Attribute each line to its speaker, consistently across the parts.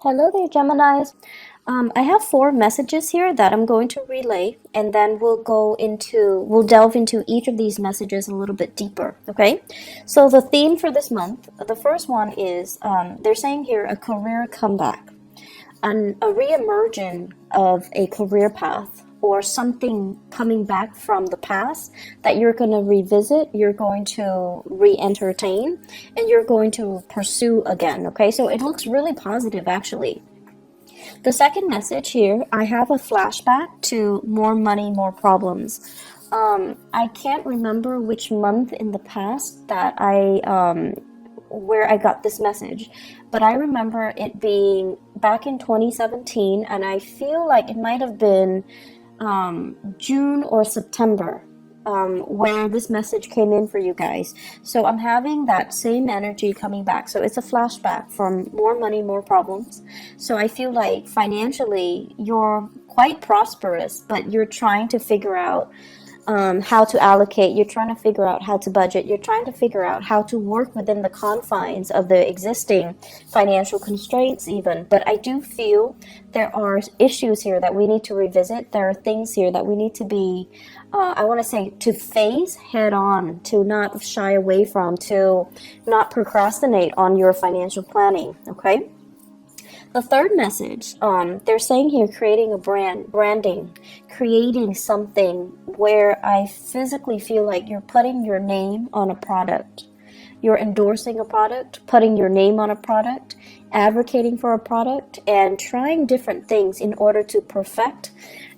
Speaker 1: Hello there, Geminis. I have four messages here that I'm going to relay, and then we'll delve into each of these messages a little bit deeper, okay? So the theme for this month, the first one is, they're saying here, a career comeback, a re-emerging of a career path or something coming back from the past that you're going to revisit, you're going to re-entertain, and you're going to pursue again, okay? So it looks really positive, actually. The second message here, I have a flashback to more money, more problems. I can't remember which month in the past that where I got this message, but I remember it being back in 2017, and I feel like it might have been June or September, where this message came in for you guys. So I'm having that same energy coming back. So it's a flashback from more money, more problems. So I feel like financially you're quite prosperous, but you're trying to figure out how to allocate, you're trying to figure out how to budget, you're trying to figure out how to work within the confines of the existing financial constraints even. But I do feel there are issues here that we need to revisit. There are things here that we need to be, I want to say, to face head on, to not shy away from, to not procrastinate on your financial planning, okay? The third message, they're saying here, creating a branding, creating something where I physically feel like you're putting your name on a product. You're endorsing a product, putting your name on a product, advocating for a product, and trying different things in order to perfect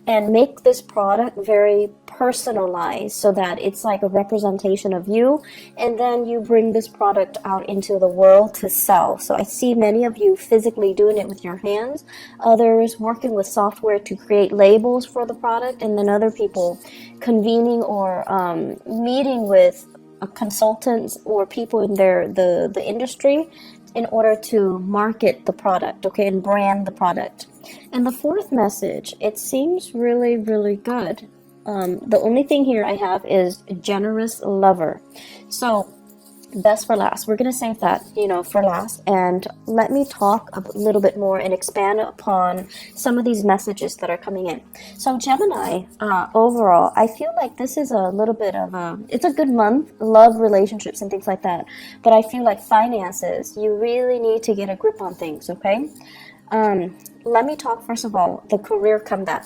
Speaker 1: and make this product very personalized so that it's like a representation of you, and then you bring this product out into the world to sell. So I see many of you physically doing it with your hands, others working with software to create labels for the product, and then other people convening or meeting with consultants or people in the industry in order to market the product, okay, and brand the product. And the fourth message, it seems really, really good. The only thing here I have is generous lover. So best for last. We're going to save that, for last. And let me talk a little bit more and expand upon some of these messages that are coming in. So Gemini, overall, I feel like this is a little bit of it's a good month, love, relationships, and things like that. But I feel like finances, you really need to get a grip on things, okay? Let me talk first of all, the career comeback.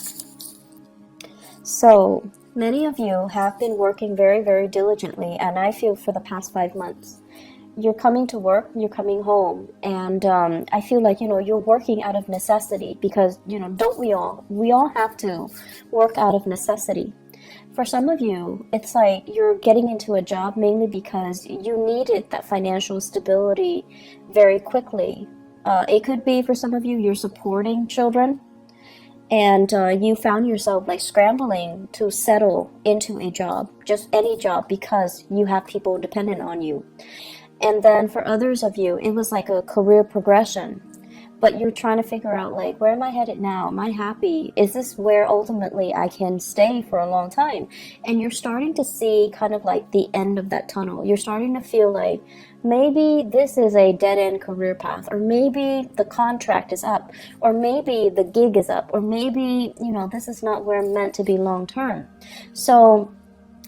Speaker 1: So many of you have been working very, very diligently, and I feel for the past 5 months. You're coming to work, you're coming home, and I feel like, you're working out of necessity because, don't we all? We all have to work out of necessity. For some of you, it's like you're getting into a job mainly because you needed that financial stability very quickly. It could be for some of you, you're supporting children, and you found yourself like scrambling to settle into a job, just any job, because you have people dependent on you. And then for others of you, it was like a career progression, but you're trying to figure out, like, where am I headed now? Am I happy? Is this where ultimately I can stay for a long time? And you're starting to see kind of like the end of that tunnel. You're starting to feel like maybe this is a dead-end career path, or maybe the contract is up, or maybe the gig is up, or maybe, this is not where I'm meant to be long term. So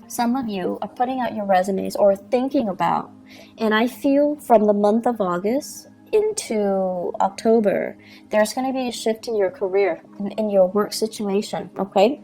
Speaker 1: some of you are putting out your resumes or thinking about, and I feel from the month of August into October, there's going to be a shift in your career, in your work situation, okay?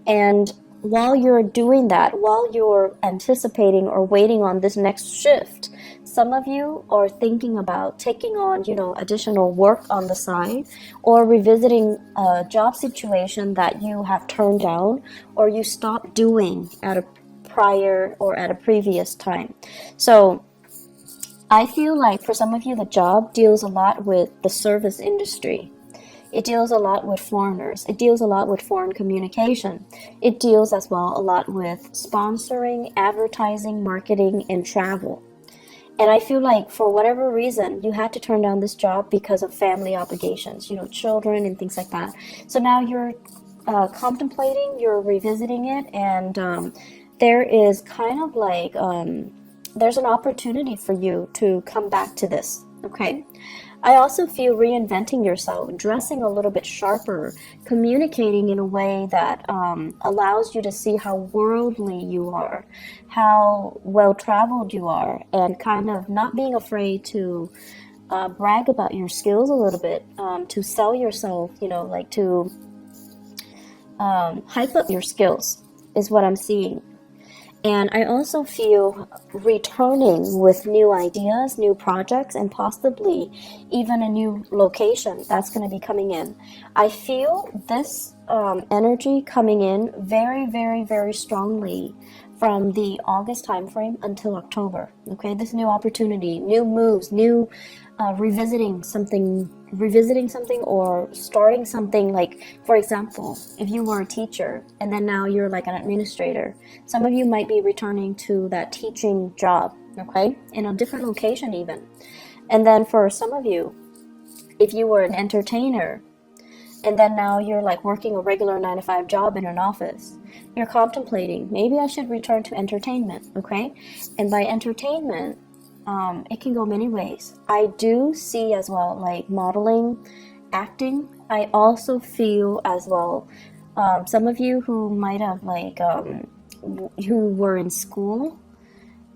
Speaker 1: And while you're doing that, while you're anticipating or waiting on this next shift, some of you are thinking about taking on, additional work on the side, or revisiting a job situation that you have turned down or you stopped doing at a prior or at a previous time. So I feel like for some of you, the job deals a lot with the service industry. It deals a lot with foreigners. It deals a lot with foreign communication. It deals as well a lot with sponsoring, advertising, marketing, and travel. And I feel like for whatever reason, you had to turn down this job because of family obligations, children and things like that. So now you're contemplating, you're revisiting it, and there is kind of like, there's an opportunity for you to come back to this, okay? I also feel reinventing yourself, dressing a little bit sharper, communicating in a way that allows you to see how worldly you are, how well traveled you are, and kind of not being afraid to brag about your skills a little bit, to sell yourself, you know, like to hype up your skills is what I'm seeing. And I also feel returning with new ideas, new projects, and possibly even a new location that's going to be coming in. I feel this energy coming in very, very, very strongly from the August timeframe until October. Okay, this new opportunity, new moves, new revisiting something or starting something. Like, for example, if you were a teacher and then now you're like an administrator, some of you might be returning to that teaching job, okay, in a different location even. And then for some of you, if you were an entertainer and then now you're like working a regular 9 to 5 job in an office, you're contemplating, maybe I should return to entertainment, okay? And by entertainment, it can go many ways. I do see as well, like modeling, acting. I also feel as well, some of you who might have like, who were in school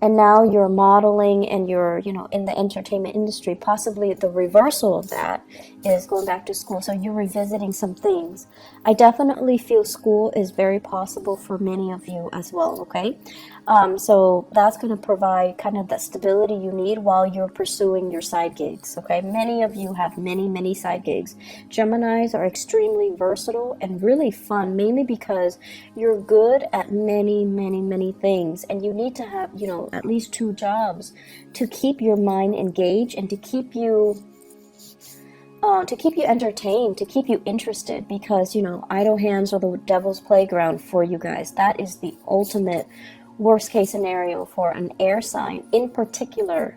Speaker 1: and now you're modeling and you're, you know, in the entertainment industry. Possibly the reversal of that is going back to school, so you're revisiting some things. I definitely feel school is very possible for many of you as well, okay? So that's going to provide kind of that stability you need while you're pursuing your side gigs, okay? Many of you have many side gigs. Geminis are extremely versatile and really fun, mainly because you're good at many things, and you need to have, you know, at least 2 jobs to keep your mind engaged and to keep you entertained, to keep you interested, because, you know, idle hands are the devil's playground for you guys. That is the ultimate worst case scenario for an air sign, in particular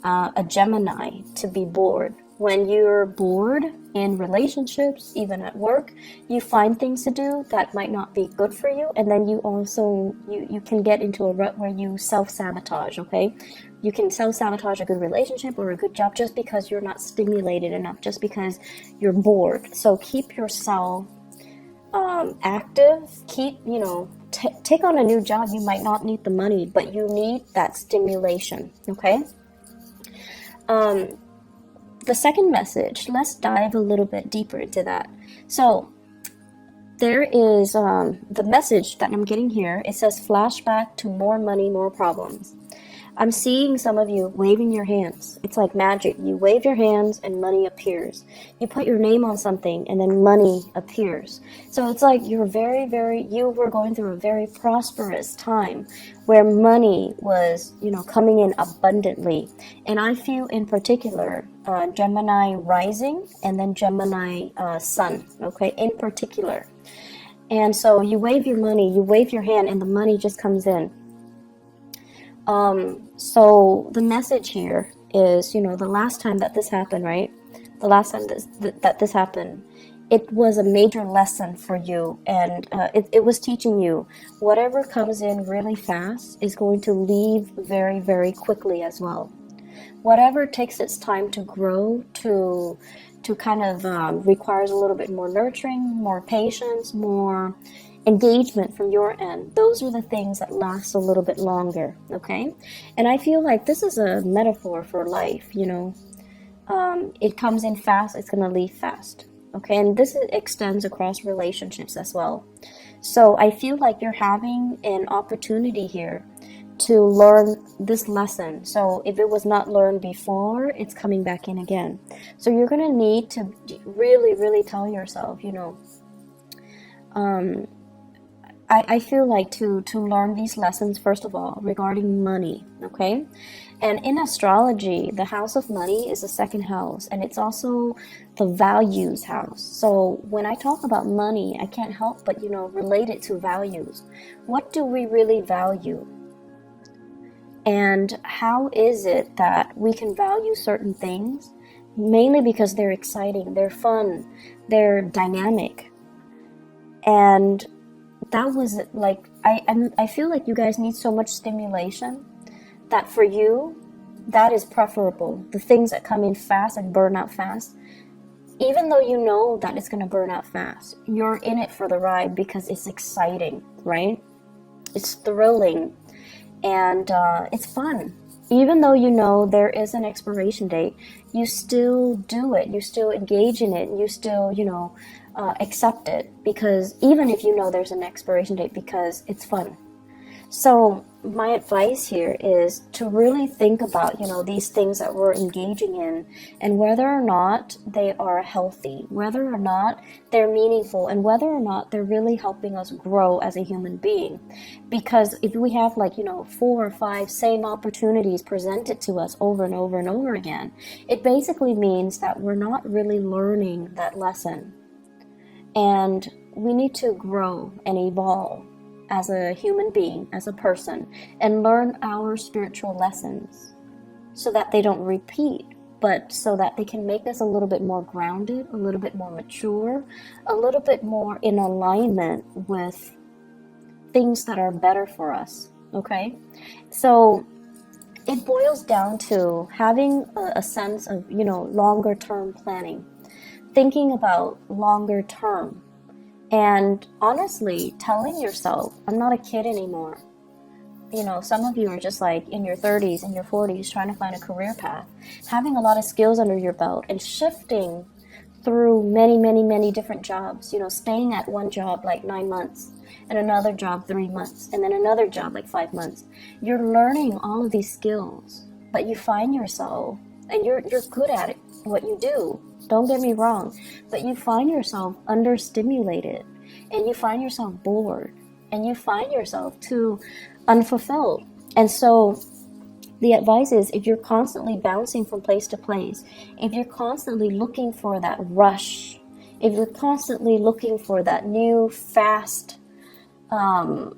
Speaker 1: a Gemini, to be bored. When you're bored in relationships, even at work, you find things to do that might not be good for you, and then you also you can get into a rut where you self-sabotage, okay? You can self-sabotage a good relationship or a good job just because you're not stimulated enough, just because you're bored. So keep yourself active. Keep, you know, take on a new job. You might not need the money, but you need that stimulation, okay? The second message, let's dive a little bit deeper into that. So there is the message that I'm getting here. It says flashback to more money, more problems. I'm seeing some of you waving your hands. It's like magic. You wave your hands and money appears. You put your name on something and then money appears. So it's like you're you were going through a very prosperous time where money was, you know, coming in abundantly. And I feel in particular, Gemini rising and then Gemini sun, okay, in particular. And so you wave your money, you wave your hand, and the money just comes in. So the message here is, you know, the last time that this happened, right? The last time that this happened, it was a major lesson for you, and it was teaching you whatever comes in really fast is going to leave very quickly as well. Whatever takes its time to grow, to kind of requires a little bit more nurturing, more patience, more engagement from your end. Those are the things that last a little bit longer, okay? And I feel like this is a metaphor for life, you know. It comes in fast, it's going to leave fast, okay? And this extends across relationships as well. So I feel like you're having an opportunity here to learn this lesson. So if it was not learned before, it's coming back in again. So you're going to need to really tell yourself, you know, I feel like to learn these lessons, first of all, regarding money, okay? And in astrology, the house of money is the second house, and it's also the values house. So when I talk about money, I can't help but, you know, relate it to values. What do we really value? And how is it that we can value certain things? Mainly because they're exciting, they're fun, they're dynamic. And that was like, I feel like you guys need so much stimulation that for you, That is preferable. The things that come in fast and burn out fast, even though you know that it's going to burn out fast, you're in it for the ride because it's exciting, right? It's thrilling, and it's fun. Even though you know there is an expiration date, you still do it. You still engage in it. You still, accept it, because even if you know there's an expiration date, because it's fun. So my advice here is to really think about, these things that we're engaging in, and whether or not they are healthy, whether or not they're meaningful, and whether or not they're really helping us grow as a human being. Because if we have 4 or 5 same opportunities presented to us over and over and over again, it basically means that we're not really learning that lesson. And we need to grow and evolve as a human being, as a person, and learn our spiritual lessons so that they don't repeat, but so that they can make us a little bit more grounded, a little bit more mature, a little bit more in alignment with things that are better for us, okay? So it boils down to having a sense of, longer term planning, thinking about longer term. And honestly, telling yourself, I'm not a kid anymore. Some of you are just in your 30s and your 40s trying to find a career path, having a lot of skills under your belt and shifting through many, many, many different jobs, staying at one job 9 months and another job 3 months and then another job 5 months. You're learning all of these skills, but you find yourself, and you're good at it, what you do. Don't get me wrong, but you find yourself understimulated, and you find yourself bored, and you find yourself too unfulfilled. And so the advice is, if you're constantly bouncing from place to place, if you're constantly looking for that rush, if you're constantly looking for that new, fast, and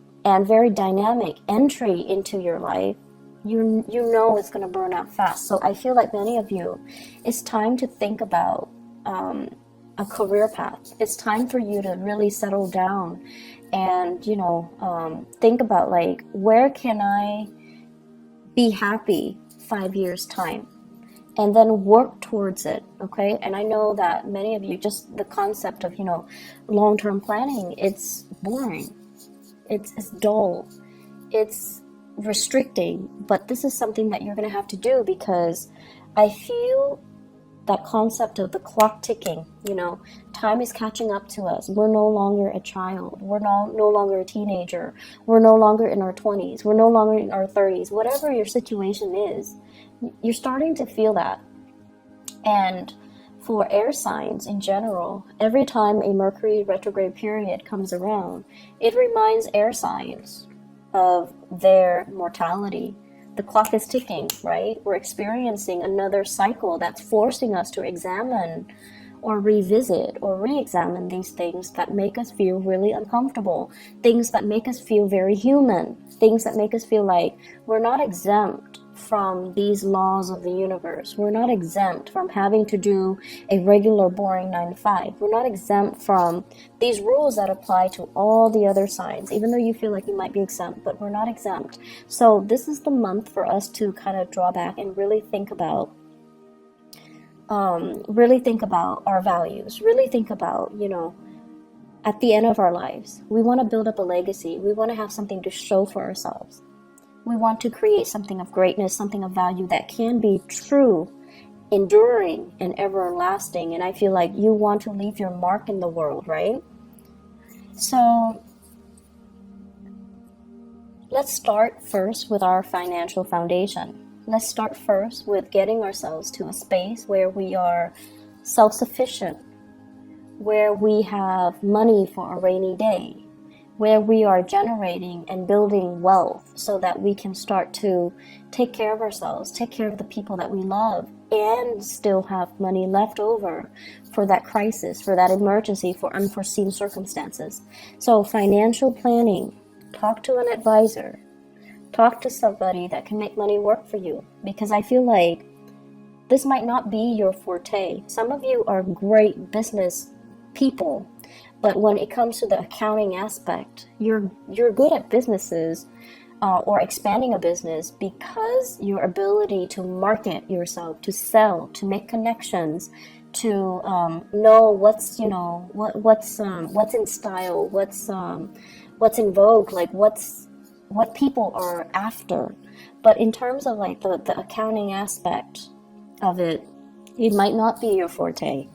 Speaker 1: very dynamic entry into your life, you know it's going to burn out fast. So I feel like many of you, it's time to think about a career path. It's time for you to really settle down and, think about where can I be happy 5 years time, and then work towards it, okay? And I know that many of you, just the concept of, long-term planning, it's boring. It's dull. It's restricting, but this is something that you're going to have to do, because I feel that concept of the clock ticking, time is catching up to us. We're no longer a child. We're no longer a teenager. We're no longer in our 20s. We're no longer in our 30s. Whatever your situation is, you're starting to feel that. And for air signs in general, every time a Mercury retrograde period comes around, it reminds air signs of their mortality. The clock is ticking, right? We're experiencing another cycle that's forcing us to examine or revisit or re-examine these things that make us feel really uncomfortable, things that make us feel very human, things that make us feel like we're not exempt from these laws of the universe. We're not exempt from having to do a regular boring 9 to 5. We're not exempt from these rules that apply to all the other signs, even though you feel like you might be exempt, but we're not exempt. So this is the month for us to kind of draw back and really think about our values, really think about, at the end of our lives, we want to build up a legacy. We want to have something to show for ourselves. We want to create something of greatness, something of value that can be true, enduring, and everlasting. And I feel like you want to leave your mark in the world, right? So let's start first with our financial foundation. Let's start first with getting ourselves to a space where we are self-sufficient, where we have money for a rainy day, where we are generating and building wealth so that we can start to take care of ourselves, take care of the people that we love, and still have money left over for that crisis, for that emergency, for unforeseen circumstances. So financial planning, talk to an advisor, talk to somebody that can make money work for you, because I feel like this might not be your forte. Some of you are great business people, but when it comes to the accounting aspect, you're good at businesses, or expanding a business because your ability to market yourself, to sell, to make connections, to know what's what's in style, what's in vogue, like what people are after. But in terms of like the accounting aspect of it, it might not be your forte.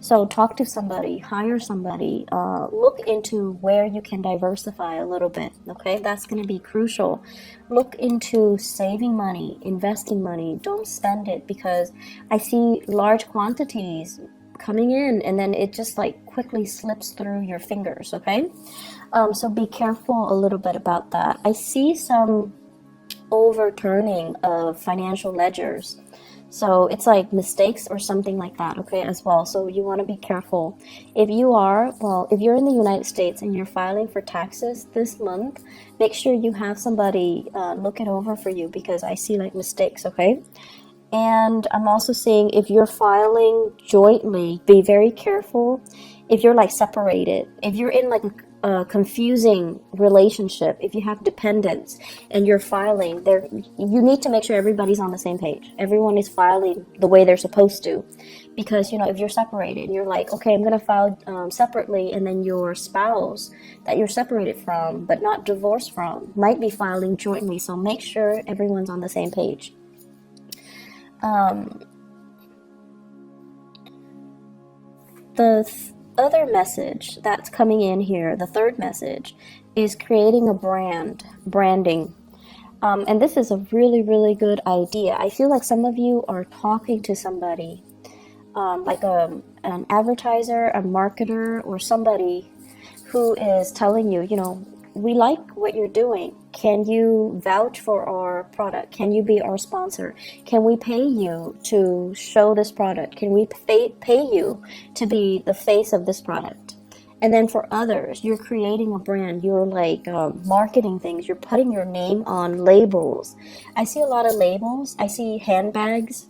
Speaker 1: So talk to somebody, hire somebody, look into where you can diversify a little bit, okay? That's going to be crucial. Look into saving money, investing money. Don't spend it, because I see large quantities coming in and then it just like quickly slips through your fingers, okay? So be careful a little bit about that. I see some overturning of financial ledgers. So it's like mistakes or something like that, okay, as well. So you want to be careful. If you're in the United States and you're filing for taxes this month, make sure you have somebody look it over for you, because I see like mistakes, okay? And I'm also seeing if you're filing jointly, be very careful. If you're like separated, if you're in like a confusing relationship, if you have dependents and you're filing there, you need to make sure everybody's on the same page. Everyone is filing the way they're supposed to, because if you're separated and you're like, okay, I'm gonna file separately, and then your spouse that you're separated from but not divorced from might be filing jointly. So make sure everyone's on the same page. The other message that's coming in here, the third message, is creating a branding. And this is a really, really good idea. I feel like some of you are talking to somebody, like an advertiser, a marketer, or somebody who is telling you, we like what you're doing. Can you vouch for our product? Can you be our sponsor? Can we pay you to show this product? Can we pay you to be the face of this product? And then for others, you're creating a brand. You're like marketing things. You're putting your name on labels. I see a lot of labels. I see handbags.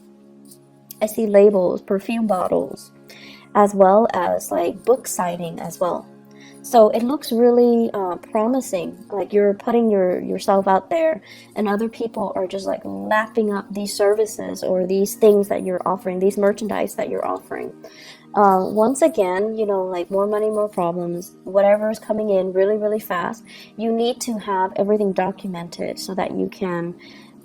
Speaker 1: I see labels, perfume bottles, as well as like book signing as well. So it looks really promising, like you're putting yourself out there, and other people are just like lapping up these services or these things that you're offering, these merchandise that you're offering. Once again, like more money, more problems, whatever is coming in really, really fast, you need to have everything documented so that you can,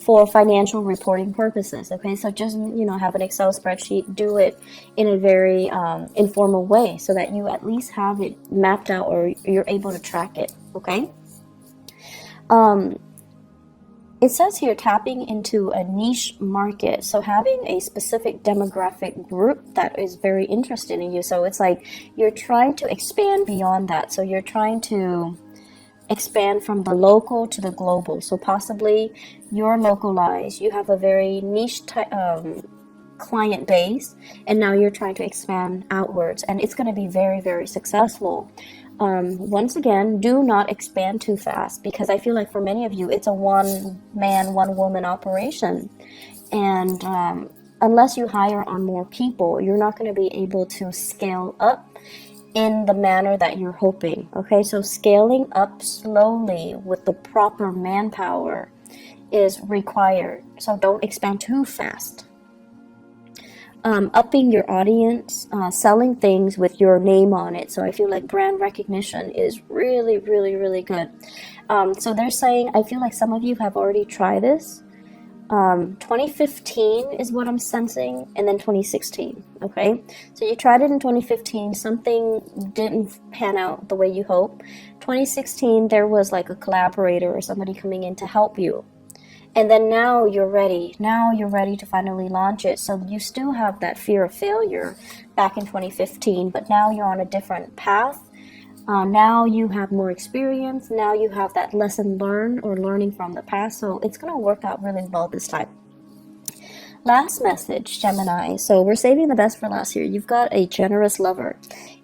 Speaker 1: for financial reporting purposes, okay? So just, have an Excel spreadsheet, do it in a very informal way so that you at least have it mapped out or you're able to track it, okay? It says here tapping into a niche market. So having a specific demographic group that is very interested in you. So it's like you're trying to expand beyond that. So you're trying to expand from the local to the global. So possibly you're localized, you have a very niche client base, and now you're trying to expand outwards, and it's going to be very, very successful. Once again, do not expand too fast, because I feel like for many of you it's a one man, one woman operation, and unless you hire on more people, you're not going to be able to scale up in the manner that you're hoping. Okay, so scaling up slowly with the proper manpower is required. So don't expand too fast. Upping your audience, selling things with your name on it. So I feel like brand recognition is really, really, really good. So they're saying, I feel like some of you have already tried this. 2015 is what I'm sensing, and then 2016, okay? So you tried it in 2015, something didn't pan out the way you hope. 2016, there was like a collaborator or somebody coming in to help you. And then now you're ready. Now you're ready to finally launch it. So you still have that fear of failure back in 2015, but now you're on a different path. Now you have more experience. Now you have that lesson learned or learning from the past. So it's going to work out really well this time. Last message, Gemini. So we're saving the best for last here. You've got a generous lover.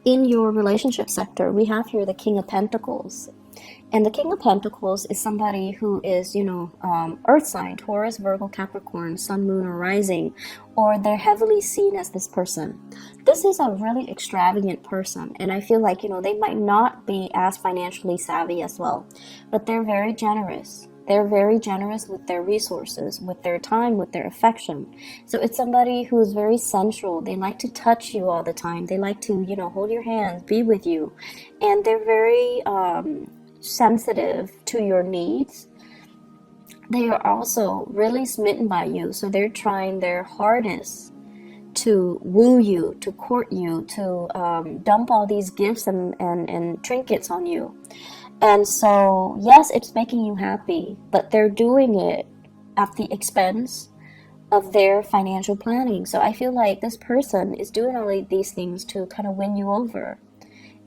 Speaker 1: In your relationship sector, we have here the King of Pentacles. And the King of Pentacles is somebody who is, earth sign, Taurus, Virgo, Capricorn, Sun, Moon, or Rising, or they're heavily seen as this person. This is a really extravagant person, and I feel like, they might not be as financially savvy as well, but they're very generous. they're very generous with their resources, with their time, with their affection. So it's somebody who's very sensual. They like to touch you all the time. They like to, you know, hold your hands, be with you. And they're very sensitive to your needs. They are also really smitten by you. So they're trying their hardest to woo you, to court you, to dump all these gifts and trinkets on you. And so, yes, it's making you happy, but they're doing it at the expense of their financial planning. So I feel like this person is doing all of these things to kind of win you over.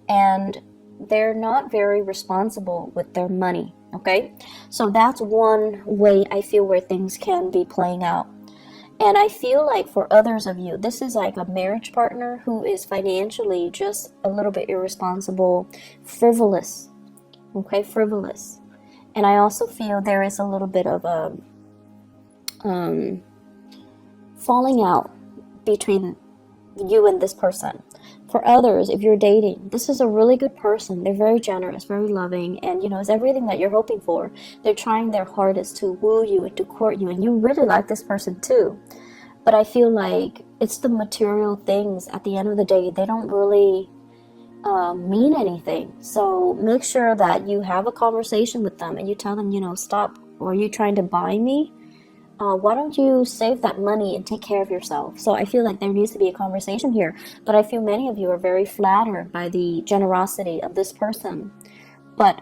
Speaker 1: And they're not very responsible with their money, okay? So that's one way I feel where things can be playing out. And I feel like for others of you, this is like a marriage partner who is financially just a little bit irresponsible, frivolous, okay, frivolous. And I also feel there is a little bit of a falling out between you and this person. For others, if you're dating, this is a really good person. They're very generous, very loving, and you know, it's everything that you're hoping for. They're trying their hardest to woo you and to court you, and you really like this person too. But I feel like it's the material things at the end of the day, they don't really mean anything. So make sure that you have a conversation with them and you tell them, you know, stop. Or are you trying to buy me? Why don't you save that money and take care of yourself? So I feel like there needs to be a conversation here. But I feel many of you are very flattered by the generosity of this person. But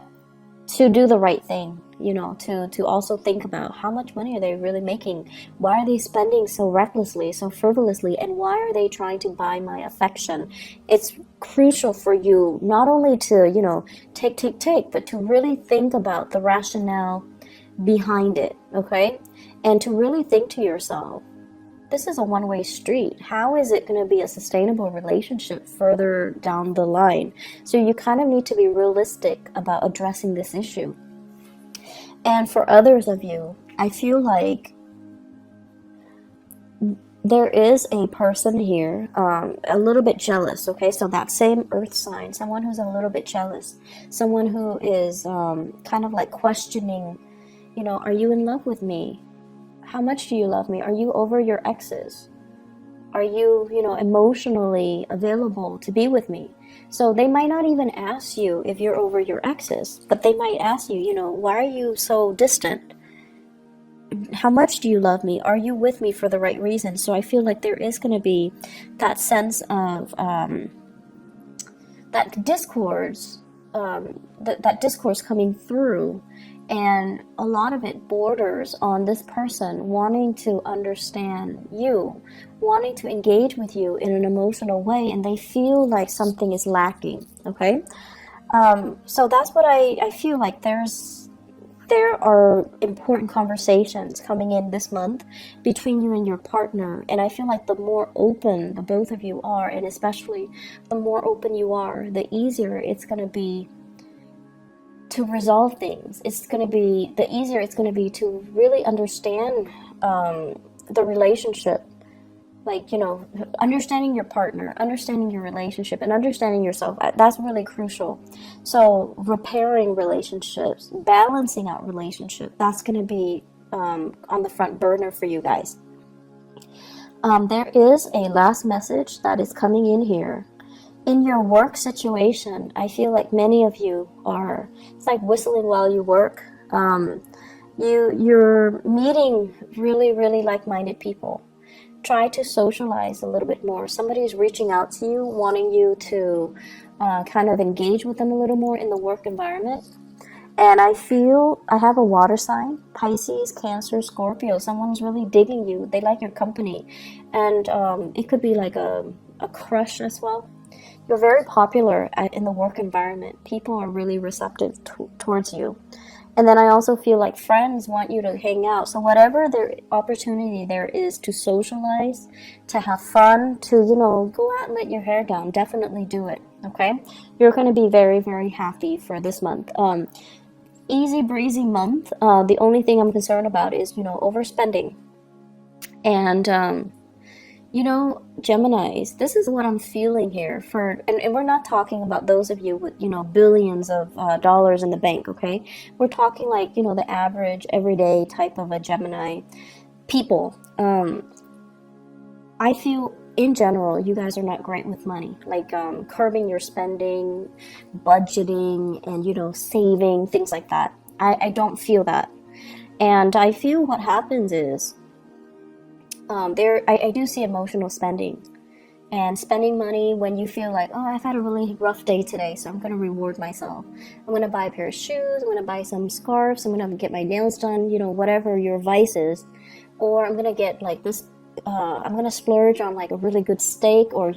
Speaker 1: to do the right thing, you know, to also think about how much money are they really making? Why are they spending so recklessly, so frivolously? And why are they trying to buy my affection? It's crucial for you not only to, you know, take, but to really think about the rationale behind it, okay? And to really think to yourself, this is a one-way street. How is it going to be a sustainable relationship further down the line? So you kind of need to be realistic about addressing this issue. And for others of you, I feel like there is a person here, a little bit jealous, okay? So that same earth sign, someone who's a little bit jealous, someone who is kind of like questioning, you know, are you in love with me? How much do you love me? Are you over your exes? Are you, you know, emotionally available to be with me? So they might not even ask you if you're over your exes, but they might ask you, you know, why are you so distant? How much do you love me? Are you with me for the right reason? So I feel like there is going to be that sense of that discourse, that discourse coming through. And a lot of it borders on this person wanting to understand you, wanting to engage with you in an emotional way, and they feel like something is lacking, okay? So that's what I feel like there are important conversations coming in this month between you and your partner. And I feel like the more open the both of you are, and especially the more open you are, the easier it's going to be to resolve things. It's going to be, the easier it's going to be to really understand the relationship. Like, you know, understanding your partner, understanding your relationship, and understanding yourself. That's really crucial. So repairing relationships, balancing out relationships, that's going to be on the front burner for you guys. There is a last message that is coming in here. In your work situation, I feel like many of you are, it's like whistling while you work. You're meeting really, really like-minded people. Try to socialize a little bit more. Somebody's reaching out to you, wanting you to kind of engage with them a little more in the work environment. And I feel I have a water sign, Pisces, Cancer, Scorpio. Someone's really digging you. They like your company. And it could be like a crush as well. You're very popular in the work environment. People are really receptive towards you. And then I also feel like friends want you to hang out. So whatever their opportunity there is to socialize, to have fun, to, you know, go out and let your hair down, definitely do it, okay? You're going to be very, very happy for this month. Easy breezy month. The only thing I'm concerned about is, you know, overspending. And You know, Geminis, this is what I'm feeling here and we're not talking about those of you with, billions of dollars in the bank, okay? We're talking like, the average, everyday type of a Gemini people. I feel in general, you guys are not great with money, like curbing your spending, budgeting, and, saving, things like that. I don't feel that. And I feel what happens is, I do see emotional spending and spending money when you feel like, oh, I've had a really rough day today, so I'm going to reward myself. I'm going to buy a pair of shoes, I'm going to buy some scarves, I'm going to get my nails done, whatever your vice is. Or I'm going to get like this, I'm going to splurge on like a really good steak or,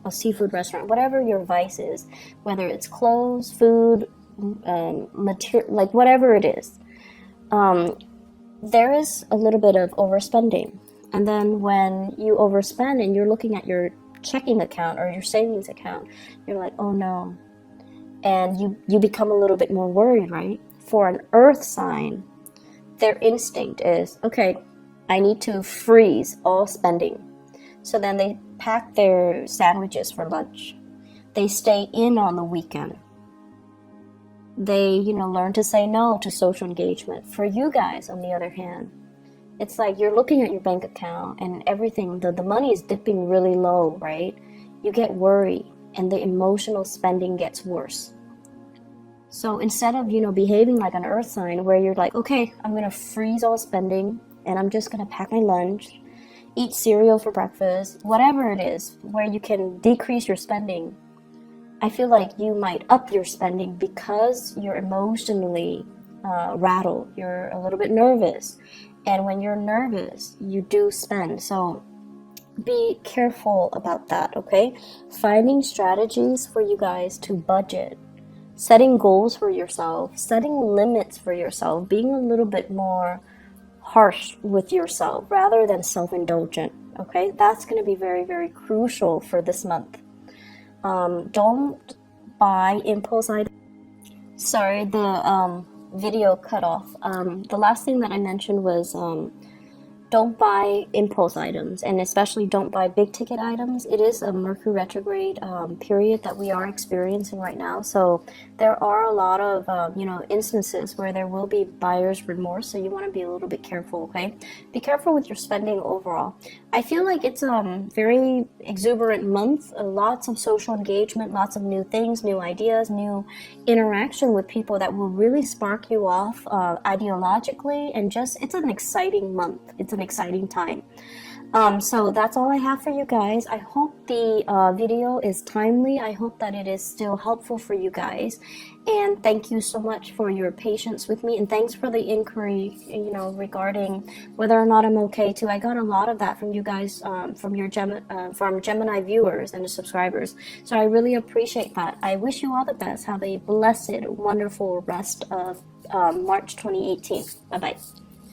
Speaker 1: a seafood restaurant, whatever your vice is, whether it's clothes, food, material, like whatever it is. There is a little bit of overspending. And then when you overspend and you're looking at your checking account or your savings account, you're like, oh no. And you become a little bit more worried, right? For an earth sign, their instinct is, okay, I need to freeze all spending. So then they pack their sandwiches for lunch. They stay in on the weekend. They, learn to say no to social engagement. For you guys, on the other hand, it's like you're looking at your bank account and everything, the money is dipping really low, right? You get worried and the emotional spending gets worse. So instead of, behaving like an earth sign where you're like, okay, I'm going to freeze all spending and I'm just going to pack my lunch, eat cereal for breakfast, whatever it is, where you can decrease your spending, I feel like you might up your spending because you're emotionally rattled. You're a little bit nervous. And when you're nervous, you do spend. So be careful about that, okay? Finding strategies for you guys to budget, setting goals for yourself, setting limits for yourself, being a little bit more harsh with yourself rather than self-indulgent, okay? That's going to be very, very crucial for this month. Don't buy impulse items. Sorry, the video cut off. The last thing that I mentioned was don't buy impulse items, and especially don't buy big ticket items. It is a Mercury retrograde period that we are experiencing right now, so there are a lot of instances where there will be buyer's remorse, so you want to be a little bit careful, okay? Be careful with your spending overall. I feel like it's a very exuberant month, lots of social engagement, lots of new things, new ideas, new interaction with people that will really spark you off ideologically, and just, it's an exciting month. It's an exciting time. So that's all I have for you guys. I hope the video is timely. I hope that it is still helpful for you guys. And thank you so much for your patience with me. And thanks for the inquiry, regarding whether or not I'm okay too. I got a lot of that from you guys, from Gemini viewers and the subscribers. So I really appreciate that. I wish you all the best. Have a blessed, wonderful rest of March 2018. Bye-bye.